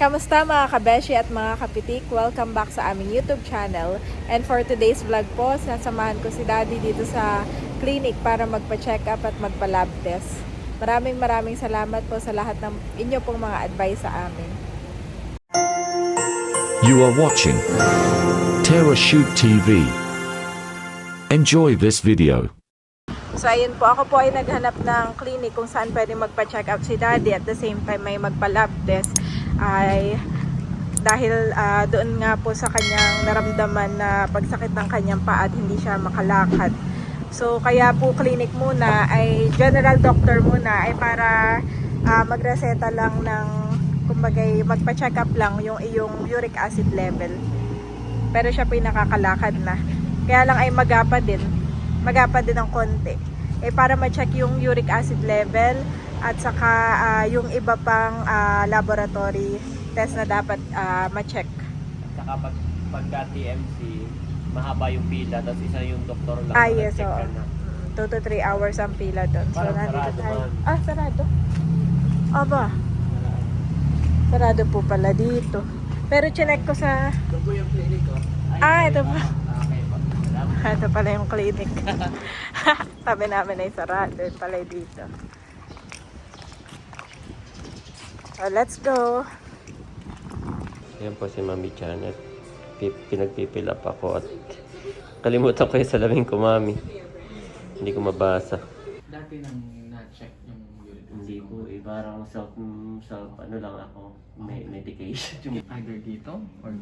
Kamusta mga kabeshi at mga kapitik? Welcome back sa aming YouTube channel. And for today's vlog po, sasamahan ko si Daddy dito sa clinic para magpa-check up at magpa-lab test. Maraming salamat po sa lahat ng inyo pong mga advice sa amin. You are watching Terra Shoot TV. Enjoy this video. So ayun po, ako po ay naghanap ng clinic kung saan pwede magpa-check up si Daddy at the same time may magpa-lab test. Ay dahil doon nga po sa kanyang naramdaman na pagsakit ng kanyang paa at hindi siya makalakad. So kaya po clinic muna ay general doctor muna ay para magreseta lang ng kumbaga magpa-check up lang yung iyong uric acid level. Pero siya po yung nakakalakad na. Kaya lang ay magapa din ng konti. Para ma-check yung uric acid level at saka yung iba pang laboratory test na dapat ma-check. At saka pagka TMC, mahaba yung pila, tapos isa yung doktor lang Yes, check oo. ka na. 2 to 3 hours ang pila doon. So, Parang nandito sarado tayo. man. Sarado? Aba, sarado po pala dito. Pero chinek ko sa... Ito po yung clinic ko. ito pa. Okay po. Ito pala yung clinic. Sabi namin ay sarado. Ito pala dito. So, let's go. Ayan po si Mami Janet. Pinagpipil up ako at kalimutan ko yung salamin ko, Mami. Hindi ko mabasa. Dati nang na-check yung uric acid. Hindi ko parang self ano lang ako, may medication. Yung Either dito, or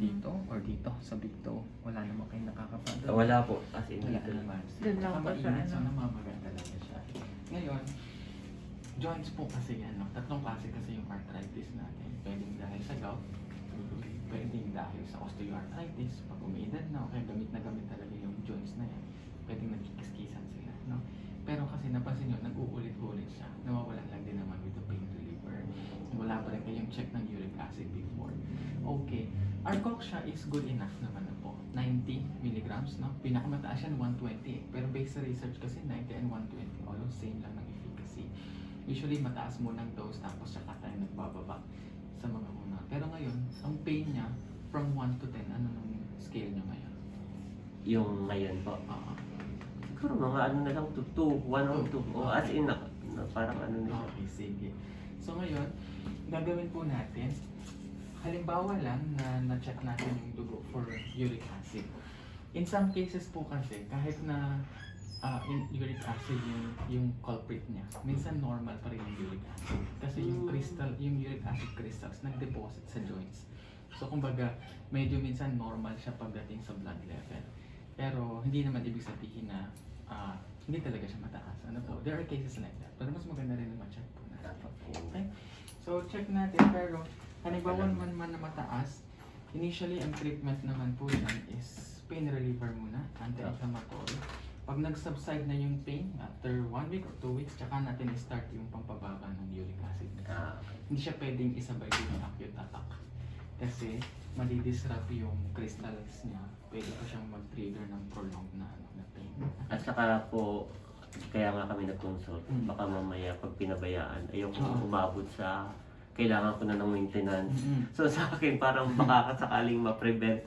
dito, sa big toe. Wala naman kayo nakakapagod. wala po, as in Wala dito. naman. Doon lang po siya, Mainit, so ano? namamaga talaga siya. Ngayon, joints po kasi yan, no? Tatlong klase kasi yung arthritis natin. Pwedeng dahil sa gout, pwedeng dahil sa osteoarthritis, pag umiidad na, okay, gamit na gamit talaga yung joints na yan. Pwedeng nagkikiskisan sila, no? Pero kasi napansin nyo, nag-uulit-ulit siya. Nawawalan lang din naman with the pain reliever. Wala pa rin kayong check ng uric acid before. Okay. Arcoxia is good enough naman na po. 90 milligrams, no? Pinakamataas yan, 120. Pero based sa research kasi, 90 and 120, almost same lang ng efficacy. Usually, mataas muna ang dose, tapos saka tayo nagbababa sa mga una. Pero ngayon, ang pain niya, from 1 to 10, ano nung scale niya ngayon? Yung ngayon po. Siguro mga ano na lang, 2, 1 or 2. O as in, parang ano na siya. Okay, sige. So ngayon, gagawin po natin, halimbawa lang na na-check natin yung dugo for uric acid. In some cases po kasi, kahit na uric acid yung culprit niya, minsan normal pa rin yung uric acid. Kasi yung uric acid crystals nag-deposit sa joints. So kumbaga, medyo minsan normal siya pagdating sa blood level. Pero hindi naman ibig sabihin na hindi talaga siya mataas. Ano po? There are cases like that. Pero mas maganda rin na ma-check po natin. Okay? So check natin, pero halimbawa man na mataas, initially ang treatment naman po yan is pain reliever muna, anti-inflammatory. Pag nag-subside na yung pain, after 1 week or 2 weeks, tsaka natin i-start yung pampababa ng uric acid. Hindi siya pwedeng isabay din yung acute attack. Kasi madi-disrupt yung crystals niya. Pwede pa siyang mag-trigger ng prolonged na pain. At saka po, kaya nga kami nag-consult. Baka mamaya pag pinabayaan, ayoko umabot sa kailangan ko na ng maintenance. So sa akin parang baka sakaling ma-prevent.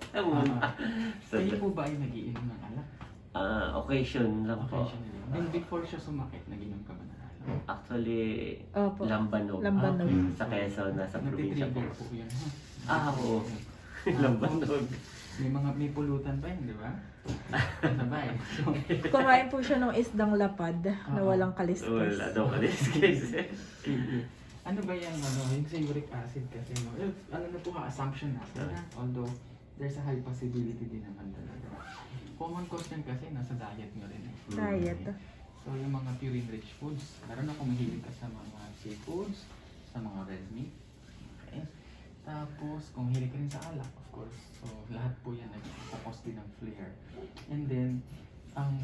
So, Kayo po ba ay nagiinom ng alak? occasion lang po. Then before siya sumakit, naginom ka ba ng alak? Actually, Opo. Lambanog. Lambanog. Sa Quezon, nasa probinsya po. Nagtitrigger po yun. Oo. Lambanog. May pulutan pa yun, di ba? Sabay. So, Kumain po siya ng isdang lapad na walang kalistas. Wala daw kaliskis. sige. Ano ba yung yung sa uric acid kasi, no? Ano na po assumption natin, ha? Although, there's a high possibility din naman talaga. Common cause yan kasi nasa diet nyo rin eh. Diet. So yung mga purine-rich foods, lalo na kung mahilig ka sa mga seafoods, sa mga red meat. Okay? Tapos kung mahilig ka rin sa alak, of course. So lahat po yan nagpapos din ng flare. And then, ang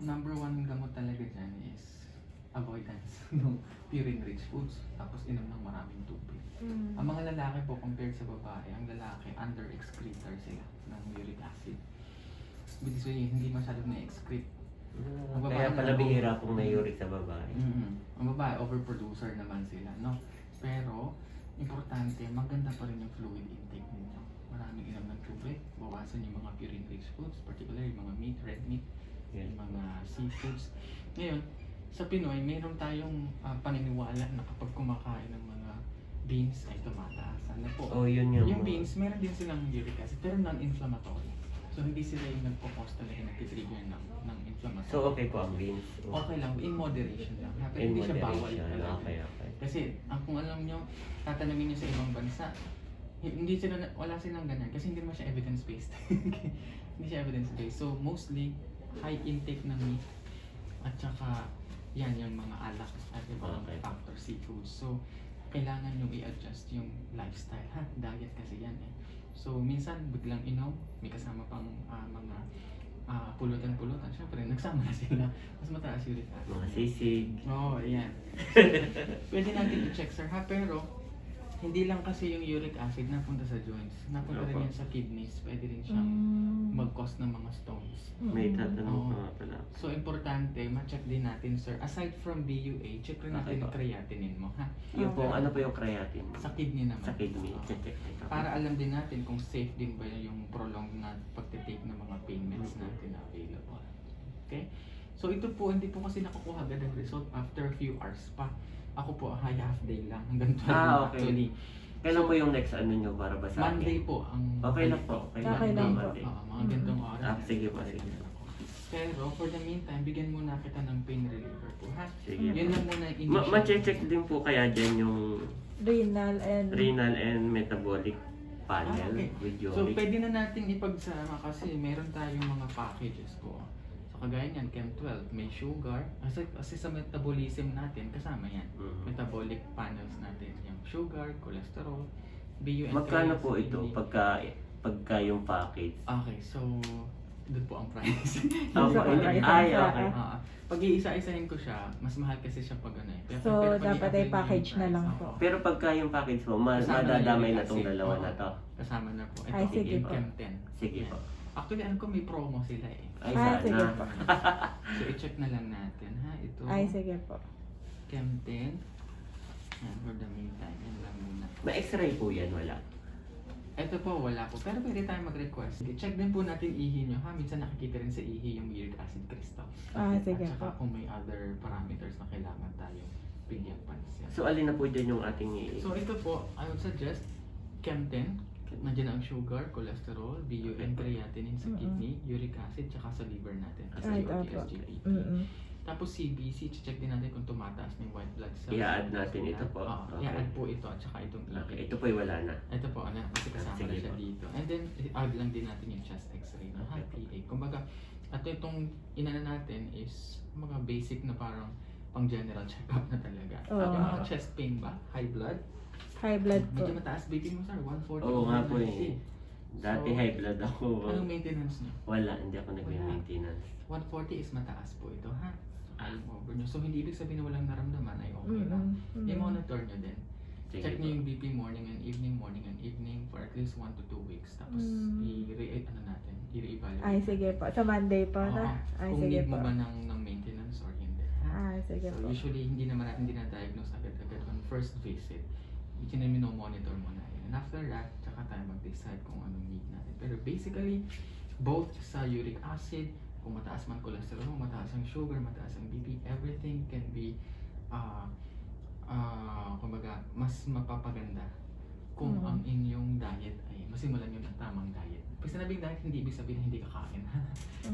number one gamot talaga dyan is avoidance ng purine-rich foods. Tapos inom ng maraming tubig. Ang mga lalaki po compared sa babae, ang lalaki under-excreter sila ng uric acid. Ibig sabihin, hindi masyadong na-excrete. Kaya pala bihira pong may uric sa babae. Ang babae, overproducer naman sila, no? Pero, importante, maganda pa rin yung fluid intake ninyo. Maraming inom ng tubig, bawasan yung mga purine-rich foods, particularly yung mga meat, red meat, yung mga seafoods. Ngayon, sa Pinoy, mayroon tayong paniniwala na kapag kumakain ng mga beans ay tumataas. Ano po? Oh, yun yung... Yung beans, meron din silang uric acid, pero non-inflammatory. So, hindi sila yung nagpo-cause talaga nag-trigger ng inflammatory. So, okay po ang beans. Okay lang, in moderation lang. Pero In hindi siya bawal moderation. talaga. Okay. Kasi, kung alam nyo, tatanungin nyo sa ibang bansa, hindi sila, wala silang ganyan. Kasi hindi naman siya evidence-based. Hindi siya evidence-based. So, mostly, high intake ng meat. At saka, yan yung mga alak at yung mga factor seafoods. So, kailangan nyo i-adjust yung lifestyle. Diet kasi yan eh. So, minsan biglang inom, may kasama pang mga pulutan-pulutan. Siyempre, nagsama na sila. Mas mataas uric acid. Mga sisig. Oo, ayan. Pwede natin i-check sir ha, pero hindi lang kasi yung uric acid napunta sa joints. Napunta rin yan sa kidneys. Pwede rin siyang mag-cause ng mga stones. May tatanong Oo. pa nga pala. So, importante, ma-check din natin, sir. Aside from BUA, check rin natin Okay yung po. creatinine mo, ha? Yung po, ano po yung creatine? Sa kidney naman. Sa kidney. Oo. Check ito. Para alam din natin kung safe din ba yung prolonged na pagtitake ng mga pain meds natin na available. Okay? So, ito po, hindi po kasi nakukuha agad ang result after a few hours pa. Ako po, half day lang. Hanggang 12 Okay. actually. Kailan po yung next ano nyo para ba sa akin? Monday po ang... Okay lang po. Okay lang po. Monday. Mga gantong oras. Sige po, sige. Pero for the meantime, bigyan muna kita ng pain reliever po, ha? Sige. Yun lang muna yung initial. Ma-check din po kaya dyan yung Renal and... renal and metabolic panel Okay. with So, uric. pwede na natin ipagsama kasi meron tayong mga packages po. So, kagaya niyan, Chem 12, may sugar. Kasi sa metabolism natin, kasama yan. Metabolic panels natin. Yung sugar, cholesterol, BUN. Magkano po ito pagka yung package? Okay, so, doon po ang price. Oh, Isa hindi. pa, isa Ay, pa. okay. Pag iisa-isahin ko siya, mas mahal kasi siya pag ano eh. So, pag dapat i-apply ay mo yung package na price, lang oo. po. Pero pagka yung package mo, Kasama na madadamay yung na tong acid. dalawa Oo. na to. Kasama na po. Ito, Ay, sige po. Chem 10. Sige po. Actually, ano ko may promo sila eh. Ay, sige sana. po. So, i-check na lang natin ha. Ito, Ay, sige po. Chem 10. Yan, for the meantime, yan lang muna. May x-ray po yan, wala. Ito po, wala po. Pero pwede tayo mag-request. Check din po natin ihi nyo ha. Minsan nakikita rin sa ihi yung uric acid crystals. Sige At saka po. kung may other parameters na kailangan tayo bigyan pansin. So, alin na po dyan yung ating So ito po, I would suggest Chem 10. Nandiyan ang sugar, cholesterol, BUN, creatinine sa kidney, uric acid, tsaka sa liver natin. Sa Right, URT, opo. SGPT. Mm-mm. Tapos CBC, check din natin kung tumataas ng white blood cells. I-add natin ito po. Oo, Okay. i-add po ito at saka itong Okay, ito po yung wala na. Ito po, ano, kasi kasama Sige na siya po. dito. And then, i-add lang din natin yung chest x-ray na Okay po. PA. Kumbaga, at itong inana natin is mga basic na parang pang general check-up na talaga. Oo. Yung mga chest pain ba? High blood? High blood po. Medyo mataas BP mo sir, 140. Oo nga po 190. eh. Dati So, high blood ako. Anong maintenance niyo? Wala, hindi ako nag-maintenance. 140 is mataas po ito ha. Alam over nyo. So hindi ibig sabihin na walang naramdaman ay okay na. Mm-mm. I-monitor nyo din. Sige Check po. nyo yung BP morning and evening for at least 1 to 2 weeks. Tapos i-re-evaluate. Ay, sige po. Sa Monday po Oo. na? Ay, Kung sige need po. mo ba ng maintenance or hindi. Ha? Sige So po. usually hindi naman natin dinadiagnose agad-agad on first visit. Monitor mo na yun. And after that, tsaka tayo mag-decide kung anong need natin. Pero basically, both sa uric acid, kung mataas man cholesterol, kung mataas ang sugar, mataas ang BP, everything can be kumbaga, mas mapapaganda kung ang inyong diet ay masimulan yun ang tamang diet. Pag sinabing diet, hindi ibig sabihin na hindi kakain.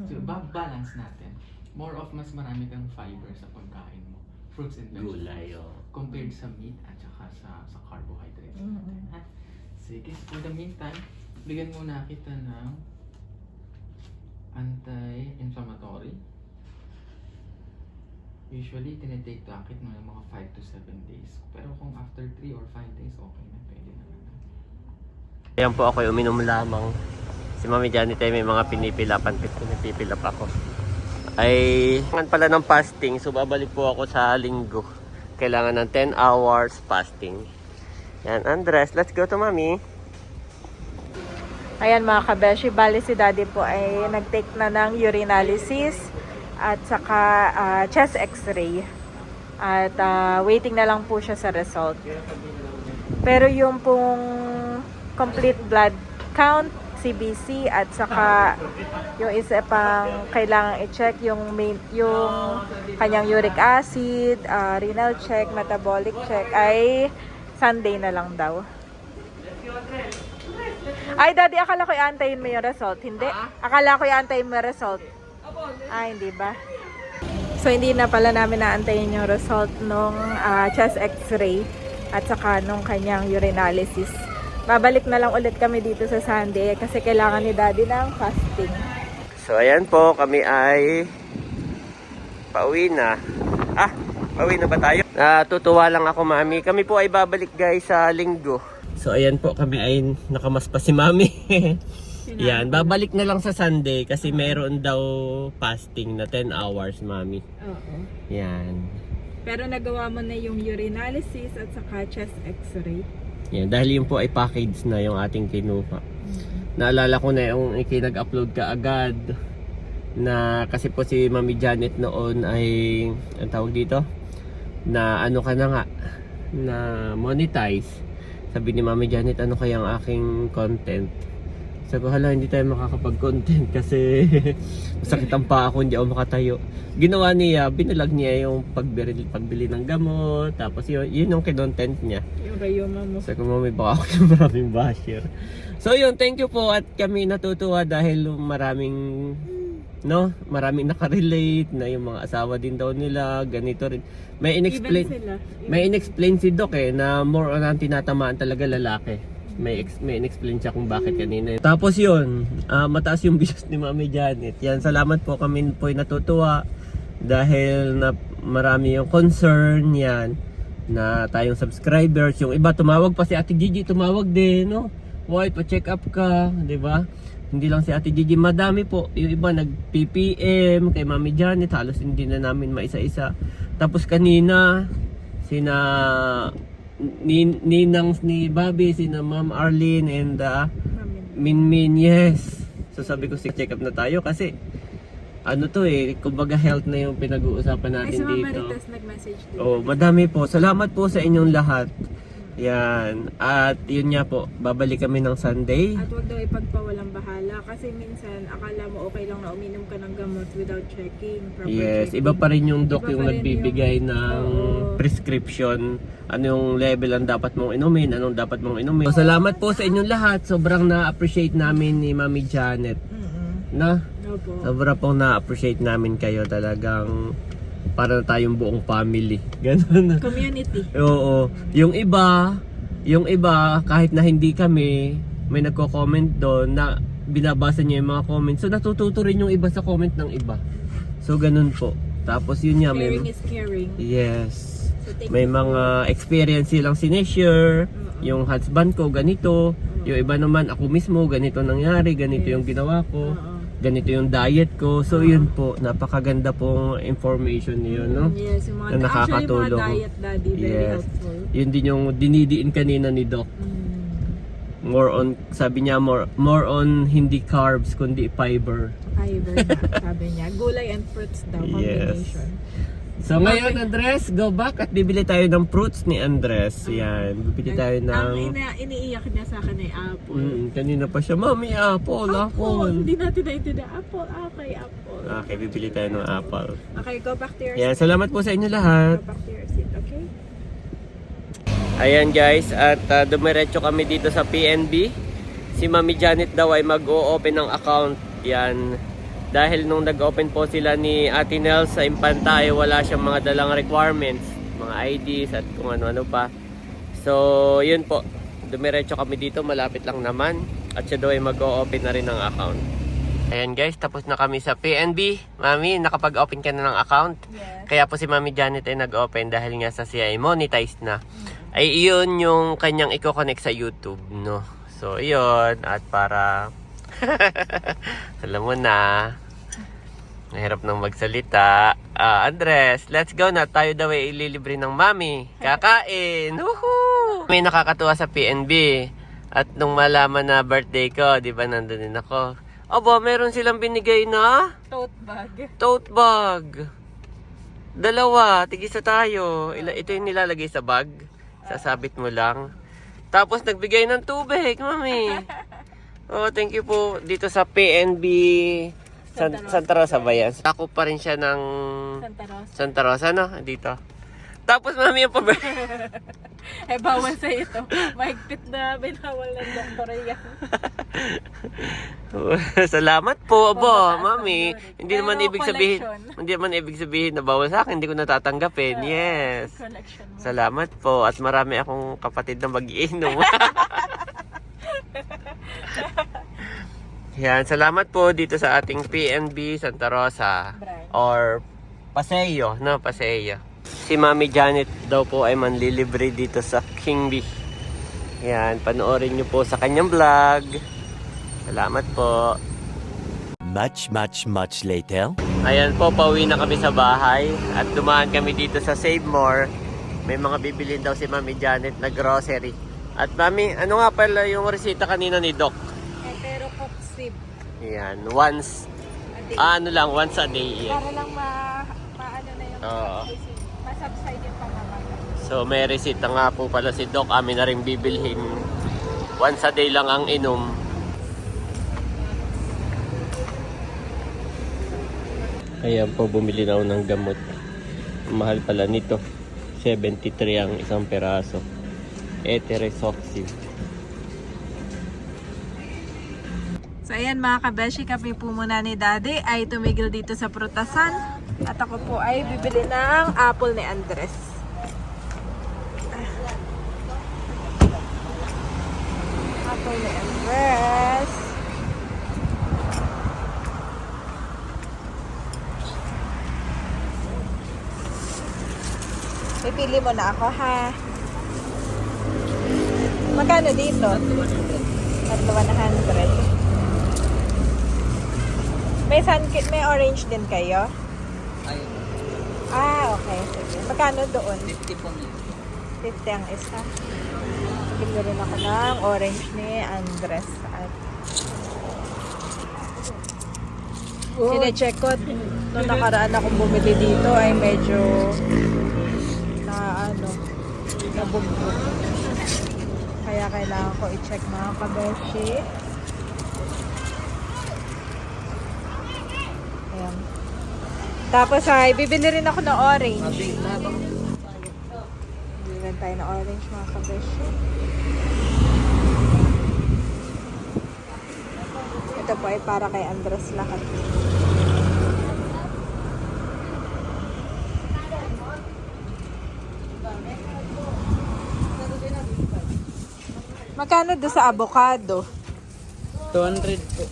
So, balance natin. More of mas marami kang fiber sa pagkain mo. Fruits and vegetables. Gulay, oh. Compared sa meat at saka sa carbohydrates natin. Ha? Sige, for the meantime, bigyan muna kita ng anti-inflammatory. Usually, tinitake to akit mo ng mga 5 to 7 days. Pero kung after 3 or 5 days, okay na, pwede naman. Ayan po ako, uminom lamang. Si Mami Janet ay may mga pinipilap ako. Ay, kailangan pala ng fasting, so babalik po ako sa linggo. Kailangan ng 10 hours fasting. Yan, Andres, let's go to Mami. Ayan mga kabeshi, bali si Daddy po ay nag-take na ng urinalysis at saka chest x-ray. At waiting na lang po siya sa result. Pero yung pong complete blood count, CBC, at saka yung isa pang kailangan i-check yung kanyang uric acid, renal check, metabolic check ay Sunday na lang daw. Ay, Daddy, akala ko i-antayin mo yung result. Hindi. Akala ko i-antayin mo yung result. Hindi ba? So, hindi na pala namin naantayin yung result nung chest x-ray at saka nung kanyang urinalysis. Babalik na lang ulit kami dito sa Sunday kasi kailangan ni Daddy ng fasting. So ayan po, kami ay pauwi na. Pauwi na ba tayo? Natutuwa lang ako, Mami. Kami po ay babalik guys sa Linggo. So ayan po, kami ay nakamaspa si Mami. Yan, babalik na lang sa Sunday kasi meron daw fasting na 10 hours, Mami. Oo. Yan. Pero nagawa mo na yung urinalysis at saka chest x-ray. Yan, dahil yun po ay package na yung ating kinuha. Naalala ko na yung ikinag-upload ka agad na kasi po si Mami Janet noon ay ang tawag dito na ano ka na nga na monetize. Sabi ni Mami Janet, ano kaya ang aking content? Sabi ko, hala, hindi tayo makakapag-content kasi masakit ang paa ako, hindi ako makatayo. Ginawa niya, binalag niya yung pagbili ng gamot, tapos yun yung kinontent niya. Yung rayuma mo. Sabi ko, Mami, baka ako na maraming basher. So yun, thank you po at kami natutuwa dahil maraming nakarelate na yung mga asawa din daw nila, ganito rin. May inexplain si Doc na more on ang tinatamaan talaga lalaki. May in-explain siya kung bakit kanina. Tapos yun, mataas yung views ni Mami Janet. Yan, salamat po, kami po ay natutuwa dahil na marami yung concern yan na tayong subscribers. Yung iba tumawag pa, si Ate Gigi tumawag din, no? Why, pa-check up ka, di ba? Hindi lang si Ate Gigi, madami po. Yung iba nag-PPM kay Mami Janet, halos hindi na namin maisa-isa. Tapos kanina, ninang ni Bobby, sina Ma'am Arlene and Minmin, yes. So sabi ko, check up na tayo kasi ano to kumbaga health na yung pinag-uusapan natin dito. Ay, si Mama Ritas nag-message din. Oh, madami po. Salamat po sa inyong lahat. Yan. At yun nga po, babalik kami ng Sunday. At wag daw ipagpawalang bahala kasi minsan akala mo okay lang na uminom ka ng gamot without checking. Yes, iba pa rin yung doc yung nagbibigay ng prescription. Ano yung level ang dapat mong inumin, anong dapat mong inumin. So, salamat po sa inyong lahat. Sobrang na-appreciate namin ni Mami Janet. Na? Opo. Sobrang pong na-appreciate namin kayo, talagang para tayong buong family. Ganun. Community. Oo. Yung iba kahit na hindi kami, may nagko-comment doon na binabasa niya yung mga comments. So natututo rin yung iba sa comment ng iba. So ganun po. Tapos yun nga, Sharing is caring. yes. So, May mga experience silang sineshare. Yung husband ko ganito, yung iba naman ako mismo ganito nangyari, ganito yung ginawa ko. Ganito yung diet ko. So yun po, napakaganda pong information yun, no? Yes, yung mga, Na nakakatulong. Actually, mga diet, Daddy, very helpful. Yun din yung dinidiin kanina ni Doc. More on, sabi niya, more on hindi carbs, kundi fiber. Fiber, sabi niya. Gulay and fruits daw, combination. So ngayon, Andres, go back at bibili tayo ng fruits ni Andres. Yan, bibili tayo ng... Ang iniiyak niya sa akin ay apple. Kanina pa siya, Mami, apple. Hindi natin naintindihan. Apple, okay, apple. Okay, bibili tayo ng apple. Okay, go back to your Yan, salamat po sa inyo lahat. Go back to your seat, okay? Ayan guys, at dumiretso kami dito sa PNB. Si Mami Janet daw ay mag-o-open ng account. Yan. Dahil nung nag-open po sila ni Ate Nels sa Impanta ay wala siyang mga dalang requirements, mga IDs at kung ano-ano pa. So, yun po. Dumiretso kami dito, malapit lang naman. At siya daw ay mag-o-open na rin ng account. Ayan guys, tapos na kami sa PNB. Mami, nakapag-open ka na ng account? Yes. Kaya po si Mami Janet ay nag-open dahil nga sa siya ay monetized na. Ay iyon yung kanyang i-connect sa YouTube, no? So, iyon. At para... alam mo na, nahirap nang magsalita. Andres, let's go na. Tayo daw ay ililibre ng Mami. Kakain! Woohoo! May nakakatuwa sa PNB. At nung malaman na birthday ko, di ba nandun din ako. Aba, meron silang binigay na Tote bag. tote bag. Dalawa, tigisa tayo. Ito yung nilalagay sa bag. Sasabit mo lang. Tapos nagbigay ng tubig, mami. Oh, thank you po dito sa PNB Santa Rosa ba yan? Ako pa rin siya ng Santa Rosa, no? Dito. Tapos mami yung Eh, bawal sa ito. Mahigpit na binawal ng doktor yan. Salamat po, abo, Mataas mami. ang uric. Hindi Pero naman ibig sabihin na bawal sa akin, hindi ko natatanggapin. Yes. Collection mo. Salamat po at marami akong kapatid na mag-iinom. Yan, salamat po dito sa ating PNB Santa Rosa Brand. or Paseo, no? Paseo. Si Mami Janet daw po ay manlilibre dito sa King Bee. Yan, panoorin niyo po sa kanyang vlog. Salamat po. Much later. Ayan po, pauwi na kami sa bahay at dumaan kami dito sa Save More. May mga bibilin daw si Mami Janet na grocery. At Mami, ano nga pala yung resita kanina ni Doc? Enterococcib. Yan, once, once a day. Yan. Para lang maano na yung Oo. masubside yung pamamaga. So may resita nga po pala si Doc, amin na rin bibilhin. Once a day lang ang inom. Kaya po bumili na ako ng gamot. Mahal pala nito. 73 ang isang peraso. Eteresoxib. So ayan mga kabeshi, kami po muna ni Daddy ay tumigil dito sa prutasan. At ako po ay bibili ng apple ni Andres. Apple ni Andres. Pipili mo na ako ha. Magkano dito? At 100. May orange din kayo? Ah, okay. Sige. Magkano doon? 50 po. 50 ang isa. Bili rin ako ng orange ni Andres. At sinecheck ko. Nung nakaraan akong bumili dito ay medyo nabugbog. Kaya kailangan ko i-check mga kabeshi. Ayan. Tapos ay bibili rin ako ng orange. Bibili rin tayo ng orange mga kabeshi. Ito po ay para kay Andres lahat. Magkano doon sa avocado? 200 po.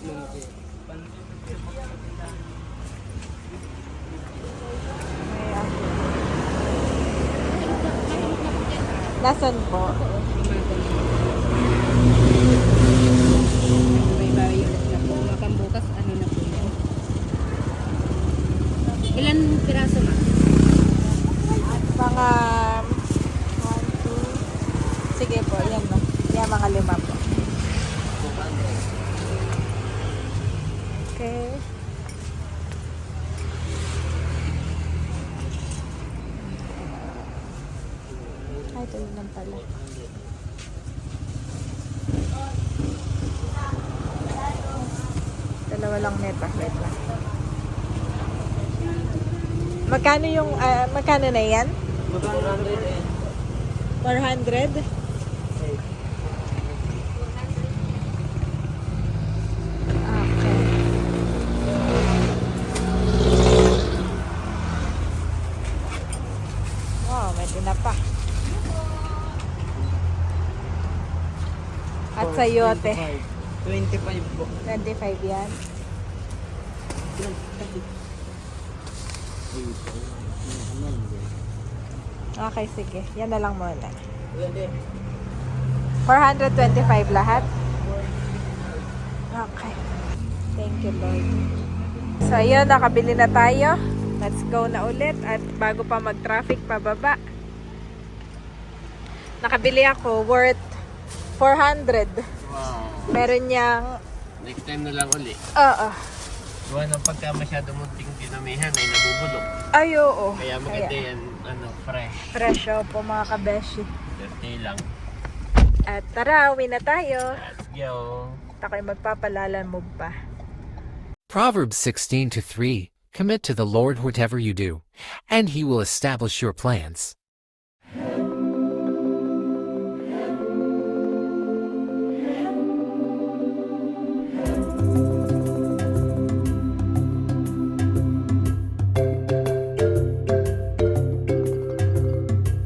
Nasaan po? May bayulat na po. Pambukas, ano na po yan? Ilan piraso na? Mga 1, 2. Sige po, yan no. Yan mga 5 po. Okay. Ay, ito yun lang pala. Dalawa lang neta. Wait lang. Magkano yung, magkano na yan? 400? Okay. Wow, may tinapa. At sayote. 25 po. 25 yan. Okay, sige. Yan na lang muna. 425 lahat? Okay. Thank you, Lord. So, ayun. Nakabili na tayo. Let's go na ulit. At bago pa mag-traffic pababa, nakabili ako worth 400. Wow. Meron niyang... Next time na lang uli. Oo. Gawa ng pagka masyado munting dinamihan ay nabubulok. Ay, oo. Kaya maganda yan, fresh. Presyo po mga kabeshi. 30 lang. At tara, uwi na tayo. Yo. At ako'y magpapalalamove pa. Proverbs 16:3. Commit to the Lord whatever you do, and he will establish your plans.